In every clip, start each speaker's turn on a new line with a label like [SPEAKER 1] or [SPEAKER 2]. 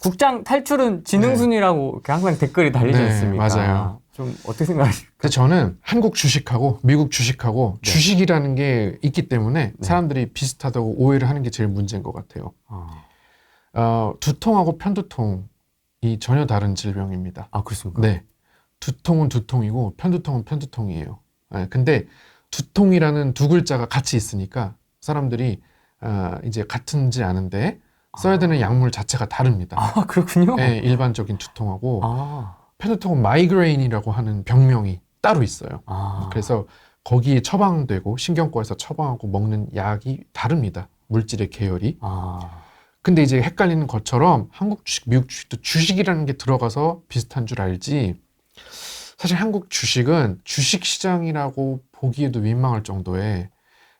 [SPEAKER 1] 국장 탈출은 지능순이라고 이렇게 항상 댓글이 달리지
[SPEAKER 2] 네,
[SPEAKER 1] 않습니까?
[SPEAKER 2] 맞아요.
[SPEAKER 1] 좀 어떻게 생각하십니까?
[SPEAKER 2] 그래서 저는 한국 주식하고 미국 주식하고
[SPEAKER 1] 네.
[SPEAKER 2] 주식이라는 게 있기 때문에
[SPEAKER 1] 네.
[SPEAKER 2] 사람들이 비슷하다고 오해를 하는 게 제일 문제인 것 같아요. 두통하고 편두통이 전혀 다른 질병입니다.
[SPEAKER 1] 아, 그렇습니까?
[SPEAKER 2] 네. 두통은 두통이고 편두통은 편두통이에요. 네, 근데 두통이라는 두 글자가 같이 있으니까 사람들이 이제 같은지 아는데 써야 되는 약물 자체가 다릅니다.
[SPEAKER 1] 아, 그렇군요.
[SPEAKER 2] 네, 일반적인 두통하고
[SPEAKER 1] 아,
[SPEAKER 2] 편두통은 마이그레인이라고 하는 병명이 따로 있어요.
[SPEAKER 1] 아.
[SPEAKER 2] 그래서 거기에 처방되고 신경과에서 처방하고 먹는 약이 다릅니다. 물질의 계열이.
[SPEAKER 1] 아.
[SPEAKER 2] 근데 이제 헷갈리는 것처럼 한국 주식, 미국 주식도 주식이라는 게 들어가서 비슷한 줄 알지. 사실 한국 주식은 주식 시장이라고 보기에도 민망할 정도의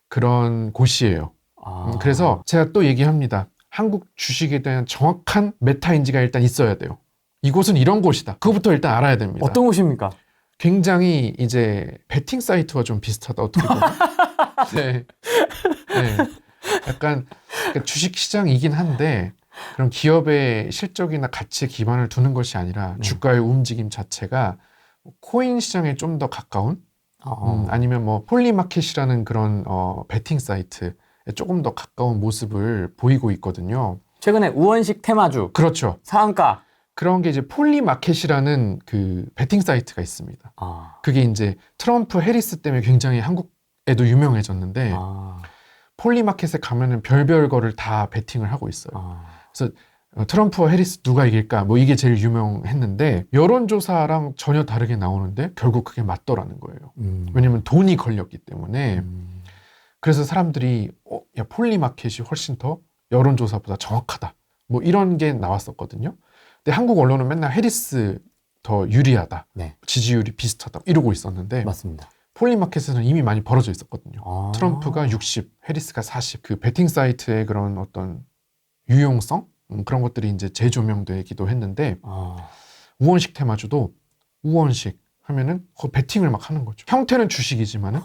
[SPEAKER 2] 그런 곳이에요.
[SPEAKER 1] 아.
[SPEAKER 2] 그래서 제가 또 얘기합니다. 한국 주식에 대한 정확한 메타인지가 일단 있어야 돼요. 이곳은 이런 곳이다. 그거부터 일단 알아야 됩니다.
[SPEAKER 1] 어떤 곳입니까?
[SPEAKER 2] 굉장히 이제 베팅 사이트와 좀 비슷하다. 어떻게 보면. 네. 네. 약간 그러니까 주식 시장이긴 한데 그런 기업의 실적이나 가치에 기반을 두는 것이 아니라
[SPEAKER 1] 네.
[SPEAKER 2] 주가의 움직임 자체가 코인 시장에 좀 더 가까운 아니면 뭐 폴리마켓이라는 그런 베팅 사이트에 조금 더 가까운 모습을 보이고 있거든요.
[SPEAKER 1] 최근에 우원식 테마주
[SPEAKER 2] 그렇죠.
[SPEAKER 1] 상한가.
[SPEAKER 2] 그런 게 이제 폴리마켓이라는 그 베팅 사이트가 있습니다.
[SPEAKER 1] 아.
[SPEAKER 2] 그게 이제 트럼프 해리스 때문에 굉장히 한국에도 유명해졌는데
[SPEAKER 1] 아.
[SPEAKER 2] 폴리마켓에 가면은 별별 거를 다 베팅을 하고 있어요.
[SPEAKER 1] 아.
[SPEAKER 2] 그래서 트럼프와 해리스 누가 이길까 뭐 이게 제일 유명했는데 여론조사랑 전혀 다르게 나오는데 결국 그게 맞더라는 거예요. 왜냐면 돈이 걸렸기 때문에. 그래서 사람들이 야 폴리마켓이 훨씬 더 여론조사보다 정확하다 뭐 이런 게 나왔었거든요. 근데 한국 언론은 맨날 해리스 더 유리하다,
[SPEAKER 1] 네.
[SPEAKER 2] 지지율이 비슷하다 이러고 있었는데
[SPEAKER 1] 맞습니다.
[SPEAKER 2] 폴리마켓에는 이미 많이 벌어져 있었거든요.
[SPEAKER 1] 아.
[SPEAKER 2] 트럼프가 60, 해리스가 40. 그 베팅 사이트의 그런 어떤 유용성 그런 것들이 이제 재조명되기도 했는데
[SPEAKER 1] 아.
[SPEAKER 2] 우원식 테마주도 우원식 하면은 그 베팅을 막 하는 거죠. 형태는 주식이지만은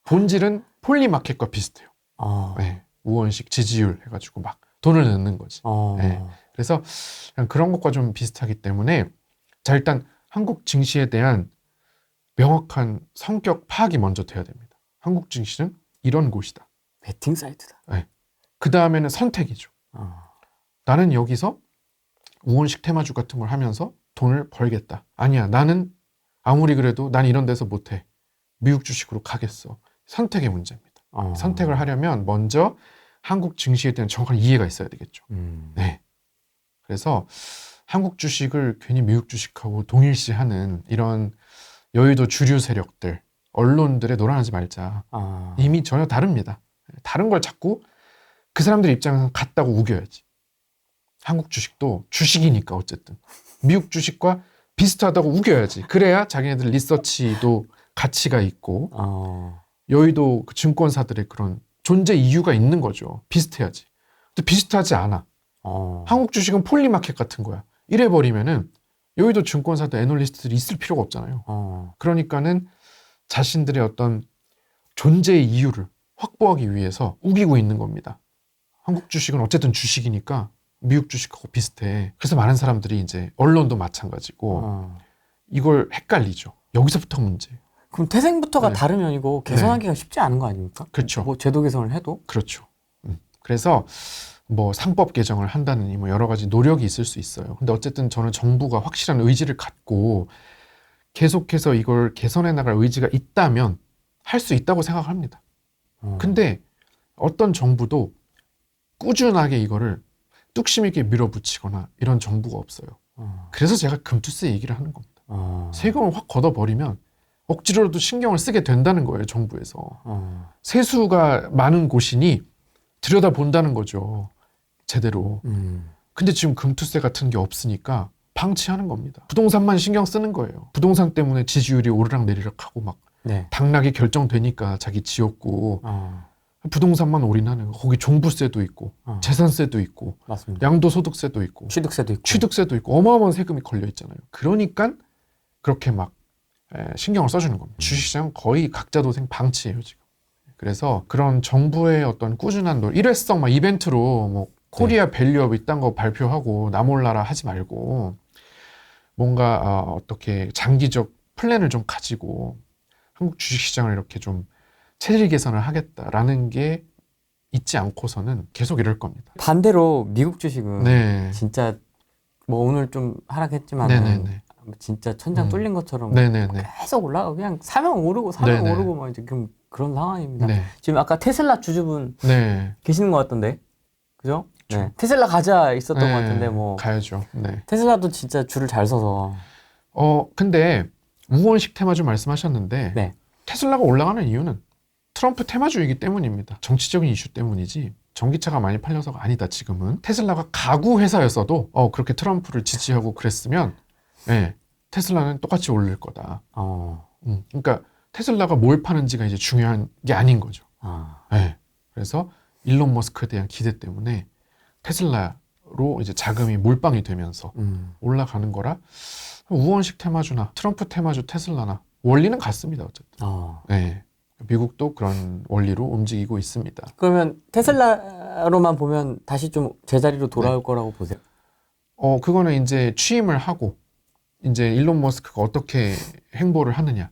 [SPEAKER 2] 본질은 폴리마켓과 비슷해요.
[SPEAKER 1] 아.
[SPEAKER 2] 네. 우원식 지지율 해가지고 막 돈을 넣는 거지.
[SPEAKER 1] 아.
[SPEAKER 2] 네. 그래서 그런 것과 좀 비슷하기 때문에 자 일단 한국 증시에 대한 명확한 성격 파악이 먼저 돼야 됩니다. 한국 증시는 이런 곳이다.
[SPEAKER 1] 베팅 사이트다.
[SPEAKER 2] 네. 그 다음에는 선택이죠.
[SPEAKER 1] 아.
[SPEAKER 2] 나는 여기서 우원식 테마주 같은 걸 하면서 돈을 벌겠다. 아니야, 나는 아무리 그래도 난 이런 데서 못해. 미국 주식으로 가겠어. 선택의 문제입니다.
[SPEAKER 1] 아.
[SPEAKER 2] 선택을 하려면 먼저 한국 증시에 대한 정확한 이해가 있어야 되겠죠. 네. 그래서 한국 주식을 괜히 미국 주식하고 동일시하는 이런 여의도 주류 세력들, 언론들에 놀아나지 말자.
[SPEAKER 1] 아.
[SPEAKER 2] 이미 전혀 다릅니다. 다른 걸 자꾸 그 사람들 입장에서 같다고 우겨야지. 한국 주식도 주식이니까 어쨌든 미국 주식과 비슷하다고 우겨야지. 그래야 자기네들 리서치도 가치가 있고
[SPEAKER 1] 아.
[SPEAKER 2] 여의도 그 증권사들의 그런 존재 이유가 있는 거죠. 비슷해야지. 근데 비슷하지 않아. 한국 주식은 폴리마켓 같은 거야. 이래 버리면은 여의도 증권사들 애널리스트들이 있을 필요가 없잖아요. 그러니까는 자신들의 어떤 존재의 이유를 확보하기 위해서 우기고 있는 겁니다. 한국 주식은 어쨌든 주식이니까 미국 주식하고 비슷해. 그래서 많은 사람들이 이제 언론도 마찬가지고 이걸 헷갈리죠. 여기서부터 문제예요.
[SPEAKER 1] 그럼 태생부터가
[SPEAKER 2] 네.
[SPEAKER 1] 다르면 이거 개선하기가 쉽지 않은 거 아닙니까?
[SPEAKER 2] 그렇죠.
[SPEAKER 1] 뭐 제도 개선을 해도?
[SPEAKER 2] 그렇죠. 그래서 뭐 상법 개정을 한다느니 뭐 여러 가지 노력이 있을 수 있어요. 근데 어쨌든 저는 정부가 확실한 의지를 갖고 계속해서 이걸 개선해 나갈 의지가 있다면 할 수 있다고 생각합니다. 근데 어떤 정부도 꾸준하게 이거를 뚝심 있게 밀어붙이거나 이런 정부가 없어요. 그래서 제가 금투세 얘기를 하는 겁니다. 세금을 확 걷어버리면 억지로라도 신경을 쓰게 된다는 거예요, 정부에서. 세수가 많은 곳이니 들여다본다는 거죠, 제대로. 근데 지금 금투세 같은 게 없으니까 방치하는 겁니다. 부동산만 신경 쓰는 거예요. 부동산 때문에 지지율이 오르락 내리락 하고 막
[SPEAKER 1] 네.
[SPEAKER 2] 당락이 결정되니까 자기 지역구 부동산만 올인하는 거. 거기 종부세도 있고 재산세도 있고
[SPEAKER 1] 맞습니다.
[SPEAKER 2] 양도소득세도 있고
[SPEAKER 1] 취득세도 있고.
[SPEAKER 2] 취득세도 있고 어마어마한 세금이 걸려 있잖아요. 그러니까 그렇게 막 신경을 써주는 겁니다. 주식시장은 거의 각자 도생 방치예요 지금. 그래서 그런 정부의 어떤 꾸준한 일회성 막 이벤트로 뭐 코리아 밸류업 이딴 거 발표하고 나 몰라라 하지 말고 뭔가 어떻게 장기적 플랜을 좀 가지고 한국 주식시장을 이렇게 좀 체질 개선을 하겠다라는 게 있지 않고서는 계속 이럴 겁니다.
[SPEAKER 1] 반대로 미국 주식은
[SPEAKER 2] 네.
[SPEAKER 1] 진짜 뭐 오늘 좀 하락했지만
[SPEAKER 2] 네네네.
[SPEAKER 1] 진짜 천장 뚫린 것처럼
[SPEAKER 2] 네네네.
[SPEAKER 1] 계속 올라가고 그냥 사면 오르고 사면
[SPEAKER 2] 네네.
[SPEAKER 1] 오르고 막 지금 그런 상황입니다.
[SPEAKER 2] 네.
[SPEAKER 1] 지금 아까 테슬라 주주분
[SPEAKER 2] 네.
[SPEAKER 1] 계시는 것 같던데, 그죠?
[SPEAKER 2] 그쵸.
[SPEAKER 1] 네. 테슬라 가자 있었던
[SPEAKER 2] 네.
[SPEAKER 1] 것 같은데 뭐
[SPEAKER 2] 가야죠. 네.
[SPEAKER 1] 테슬라도 진짜 줄을 잘 서서
[SPEAKER 2] 근데 우원식 테마주 말씀하셨는데
[SPEAKER 1] 네.
[SPEAKER 2] 테슬라가 올라가는 이유는 트럼프 테마주이기 때문입니다. 정치적인 이슈 때문이지 전기차가 많이 팔려서가 아니다. 지금은 테슬라가 가구 회사였어도 그렇게 트럼프를 지지하고 그랬으면 테슬라는 똑같이 오를 거다. 그러니까 테슬라가 뭘 파는지가 이제 중요한 게 아닌 거죠. 그래서 일론 머스크에 대한 기대 때문에 테슬라로 이제 자금이 몰빵이 되면서 올라가는 거라 우원식 테마주나 트럼프 테마주 테슬라나 원리는 같습니다. 어쨌든. 미국도 그런 원리로 움직이고 있습니다.
[SPEAKER 1] 그러면 테슬라로만 보면 다시 좀 제자리로 돌아올 거라고 보세요?
[SPEAKER 2] 그거는 이제 취임을 하고 이제 일론 머스크가 어떻게 행보를 하느냐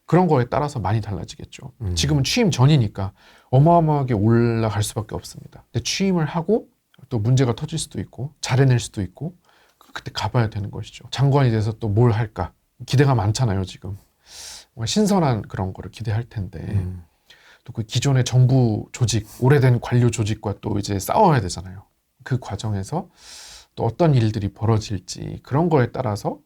[SPEAKER 2] 그런 거에 따라서 많이 달라지겠죠. 지금은 취임 전이니까 어마어마하게 올라갈 수밖에 없습니다. 근데 취임을 하고 또 문제가 터질 수도 있고 잘해낼 수도 있고 그때 가봐야 되는 것이죠. 장관이 돼서 또 뭘 할까 기대가 많잖아요. 지금 뭔가 신선한 그런 거를 기대할 텐데 또 그 기존의 정부 조직 오래된 관료 조직과 또 이제 싸워야 되잖아요. 그 과정에서 또 어떤 일들이 벌어질지 그런 거에 따라서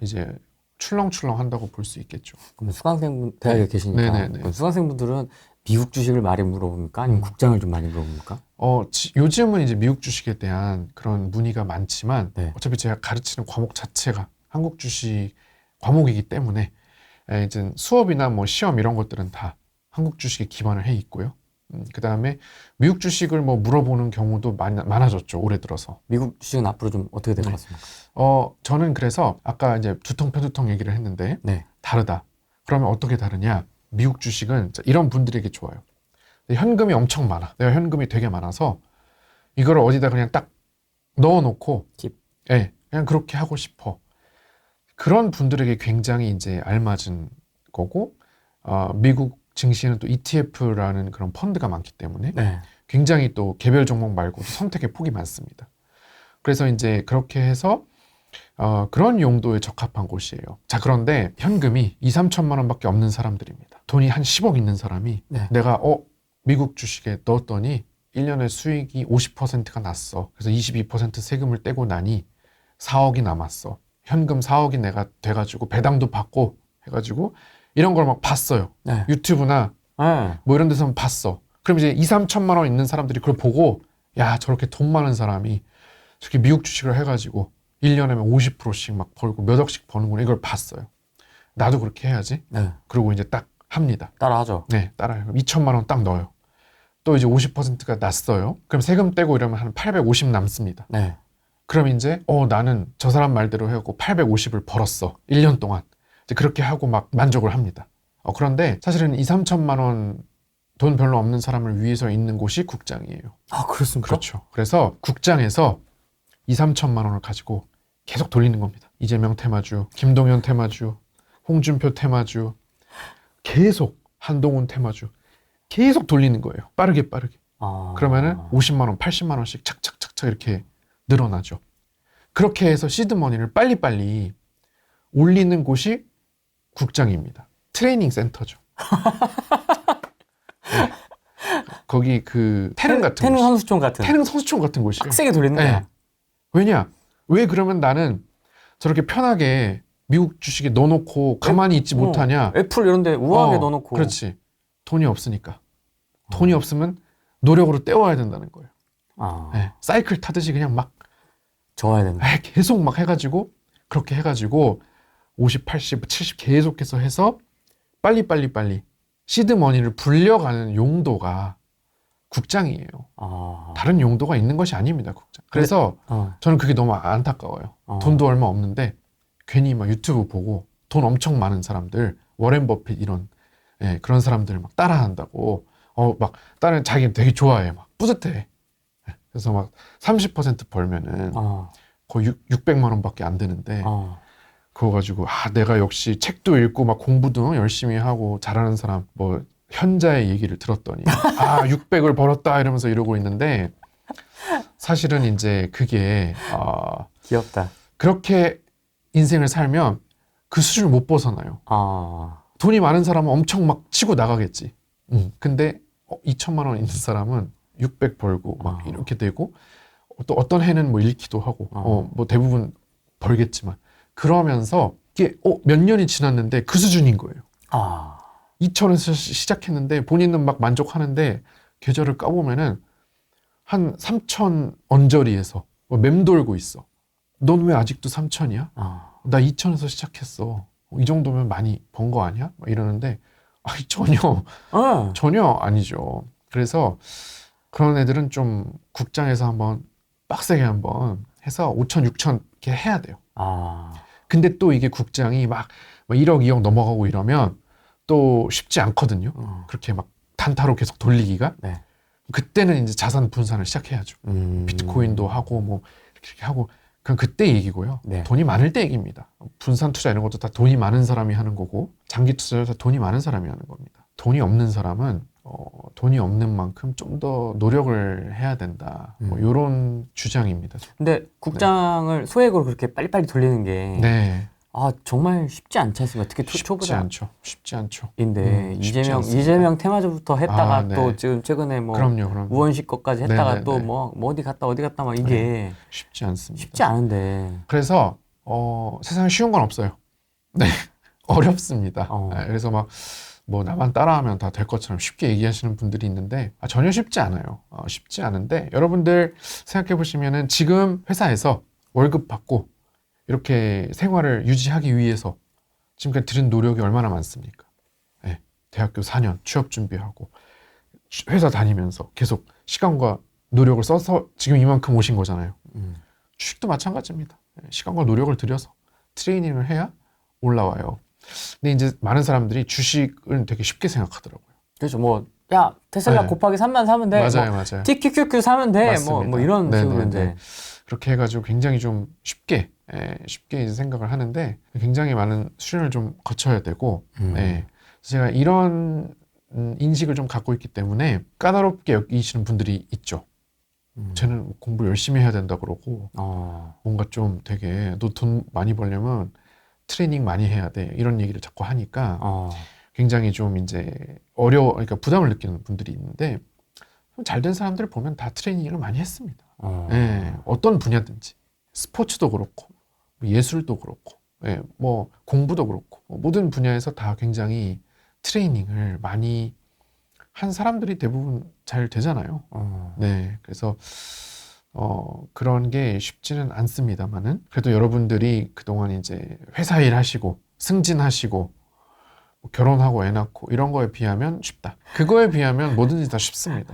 [SPEAKER 2] 이제 출렁출렁 한다고 볼 수 있겠죠.
[SPEAKER 1] 그럼 수강생분 대학에 계시니까 그럼 수강생분들은 미국 주식을 많이 물어봅니까? 아니면 국장을 좀 많이 물어봅니까?
[SPEAKER 2] 요즘은 이제 미국 주식에 대한 그런 문의가 많지만 어차피 제가 가르치는 과목 자체가 한국 주식 과목이기 때문에 이제 수업이나 뭐 시험 이런 것들은 다 한국 주식에 기반을 해 있고요. 그 다음에 미국 주식을 뭐 물어보는 경우도 많아졌죠. 올해 들어서.
[SPEAKER 1] 미국 주식은 앞으로 좀 어떻게 될 것 같습니까?
[SPEAKER 2] 저는 그래서 아까 이제 두통 편두통 얘기를 했는데 다르다. 그러면 어떻게 다르냐? 미국 주식은 이런 분들에게 좋아요. 현금이 엄청 많아. 내가 현금이 되게 많아서 이걸 어디다 그냥 딱 넣어놓고 그냥 그렇게 하고 싶어. 그런 분들에게 굉장히 이제 알맞은 거고 미국 증시는 또 ETF라는 그런 펀드가 많기 때문에 굉장히 또 개별 종목 말고도 선택의 폭이 많습니다. 그래서 이제 그렇게 해서 그런 용도에 적합한 곳이에요. 자, 그런데 현금이 2, 3천만 원밖에 없는 사람들입니다. 돈이 한 10억 있는 사람이 내가 미국 주식에 넣었더니 1년에 수익이 50%가 났어. 그래서 22% 세금을 떼고 나니 4억이 남았어. 현금 4억이 내가 돼가지고 배당도 받고 해가지고 이런 걸 막 봤어요. 유튜브나 뭐 이런 데서 봤어. 그럼 이제 2, 3천만 원 있는 사람들이 그걸 보고 야, 저렇게 돈 많은 사람이 저렇게 미국 주식을 해가지고 1년에 50%씩 막 벌고 몇 억씩 버는구나 이걸 봤어요. 나도 그렇게 해야지. 그리고 이제 딱 합니다.
[SPEAKER 1] 따라하죠.
[SPEAKER 2] 따라요. 2천만 원 딱 넣어요. 또 이제 50%가 났어요. 그럼 세금 떼고 이러면 한 850 남습니다. 그럼 이제 나는 저 사람 말대로 해갖고 850을 벌었어. 1년 동안. 이제 그렇게 하고 막 만족을 합니다. 그런데 사실은 2, 3천만 원 돈 별로 없는 사람을 위해서 있는 곳이 국장이에요.
[SPEAKER 1] 아, 그렇습니까?
[SPEAKER 2] 그렇죠. 그래서 국장에서 2, 3천만 원을 가지고 계속 돌리는 겁니다. 이재명 테마주, 김동연 테마주, 홍준표 테마주, 계속 한동훈 테마주 계속 돌리는 거예요. 빠르게. 그러면은 50만 원, 80만 원씩 착착착착 이렇게 늘어나죠. 그렇게 해서 시드머니를 빨리빨리 올리는 곳이 국장입니다. 트레이닝 센터죠. 거기 그 태릉 같은
[SPEAKER 1] 태릉 선수촌 같은.
[SPEAKER 2] 태릉 선수촌 같은 곳이에요.
[SPEAKER 1] 빡세게 돌리는 거야.
[SPEAKER 2] 왜냐? 왜 그러면 나는 저렇게 편하게 미국 주식에 넣어놓고 가만히 있지 못하냐?
[SPEAKER 1] 애플 이런 데 우아하게 넣어놓고.
[SPEAKER 2] 그렇지. 돈이 없으니까. 돈이 없으면 노력으로 떼워야 된다는 거예요. 사이클 타듯이 그냥 막
[SPEAKER 1] 저어야 된다.
[SPEAKER 2] 계속 막 해가지고 그렇게 해가지고 50, 80, 70 계속해서 해서 빨리 시드머니를 불려가는 용도가 국장이에요. 다른 용도가 있는 것이 아닙니다. 국장. 그래서 저는 그게 너무 안타까워요. 돈도 얼마 없는데 괜히 막 유튜브 보고 돈 엄청 많은 사람들, 워렌 버핏 이런 그런 사람들 막 따라한다고 막 다른 자기는 되게 좋아해. 막 뿌듯해. 그래서 막 30% 벌면은
[SPEAKER 1] 어.
[SPEAKER 2] 거의 600만 원밖에 안 되는데
[SPEAKER 1] 어.
[SPEAKER 2] 그거 가지고 내가 역시 책도 읽고 막 공부도 열심히 하고 잘하는 사람 뭐 현자의 얘기를 들었더니 600을 벌었다 이러면서 이러고 있는데 사실은 이제 그게
[SPEAKER 1] 귀엽다.
[SPEAKER 2] 그렇게 인생을 살면 그 수준을 못 벗어나요. 돈이 많은 사람은 엄청 막 치고 나가겠지. 근데 2천만 원 있는 사람은 600 벌고 막 이렇게 되고 또 어떤 해는 뭐 잃기도 하고 뭐 대부분 벌겠지만 그러면서 이게 몇 년이 지났는데 그 수준인 거예요. 2천에서 시작했는데 본인은 막 만족하는데 계좌를 까보면은 한 3천 언저리에서 맴돌고 있어. 넌 왜 아직도 3천이야? 나 2천에서 시작했어. 이 정도면 많이 번 거 아니야? 막 이러는데 전혀 아니죠. 그래서 그런 애들은 좀 국장에서 한번 빡세게 한번 해서 5천, 6천 이렇게 해야 돼요. 근데 또 이게 국장이 막 1억, 2억 넘어가고 이러면 또 쉽지 않거든요. 그렇게 막 단타로 계속 돌리기가.
[SPEAKER 1] 네.
[SPEAKER 2] 그때는 이제 자산 분산을 시작해야죠. 비트코인도 하고 뭐 이렇게 하고 그럼 그때 얘기고요.
[SPEAKER 1] 네.
[SPEAKER 2] 돈이 많을 때 얘기입니다. 분산 투자 이런 것도 다 돈이 많은 사람이 하는 거고 장기 투자도 다 돈이 많은 사람이 하는 겁니다. 돈이 없는 사람은 돈이 없는 만큼 좀 더 노력을 해야 된다. 뭐 이런 주장입니다.
[SPEAKER 1] 근데 국장을 소액으로 그렇게 빨리빨리 돌리는 게
[SPEAKER 2] 네.
[SPEAKER 1] 정말 쉽지 않지 않습니까? 특히
[SPEAKER 2] 쉽지
[SPEAKER 1] 초보자.
[SPEAKER 2] 않죠. 쉽지 않죠.
[SPEAKER 1] 인데
[SPEAKER 2] 쉽지 않습니다.
[SPEAKER 1] 이재명 테마주부터 했다가
[SPEAKER 2] 네.
[SPEAKER 1] 또 지금 최근에 뭐
[SPEAKER 2] 그럼요.
[SPEAKER 1] 우원식 것까지 했다가
[SPEAKER 2] 네네네.
[SPEAKER 1] 또 뭐 어디 갔다 막 이게
[SPEAKER 2] 쉽지 않습니다.
[SPEAKER 1] 쉽지 않은데.
[SPEAKER 2] 그래서 세상에 쉬운 건 없어요. 네. 어렵습니다. 네, 그래서 막 뭐 나만 따라하면 다 될 것처럼 쉽게 얘기하시는 분들이 있는데 전혀 쉽지 않아요. 쉽지 않은데 여러분들 생각해 보시면은 지금 회사에서 월급 받고 이렇게 생활을 유지하기 위해서 지금까지 들인 노력이 얼마나 많습니까? 네, 대학교 4년 취업 준비하고 회사 다니면서 계속 시간과 노력을 써서 지금 이만큼 오신 거잖아요. 주식도 마찬가지입니다. 시간과 노력을 들여서 트레이닝을 해야 올라와요. 근데 이제 많은 사람들이 주식을 되게 쉽게 생각하더라고요.
[SPEAKER 1] 그렇죠. 뭐 야 테슬라
[SPEAKER 2] 네.
[SPEAKER 1] 곱하기 3만 사면 돼.
[SPEAKER 2] 맞아요.
[SPEAKER 1] TQQQ 사면 돼.
[SPEAKER 2] 맞습니다.
[SPEAKER 1] 뭐 이런
[SPEAKER 2] 네네네.
[SPEAKER 1] 식으로인데.
[SPEAKER 2] 그렇게 해가지고 굉장히 좀 쉽게 이제 생각을 하는데 굉장히 많은 수련을 좀 거쳐야 되고 그래서 제가 이런 인식을 좀 갖고 있기 때문에 까다롭게 여기시는 분들이 있죠. 쟤는 공부 열심히 해야 된다 그러고 뭔가 좀 되게 너 돈 많이 벌려면 트레이닝 많이 해야 돼 이런 얘기를 자꾸 하니까 굉장히 좀 이제 그러니까 부담을 느끼는 분들이 있는데 잘 된 사람들 보면 다 트레이닝을 많이 했습니다. 어떤 분야든지 스포츠도 그렇고 예술도 그렇고 뭐 공부도 그렇고 모든 분야에서 다 굉장히 트레이닝을 많이 한 사람들이 대부분 잘 되잖아요. 네, 그래서 그런 게 쉽지는 않습니다만은 그래도 여러분들이 그동안 이제 회사 일 하시고 승진하시고 결혼하고 애 낳고 이런 거에 비하면 쉽다. 그거에 비하면 뭐든지 다 쉽습니다.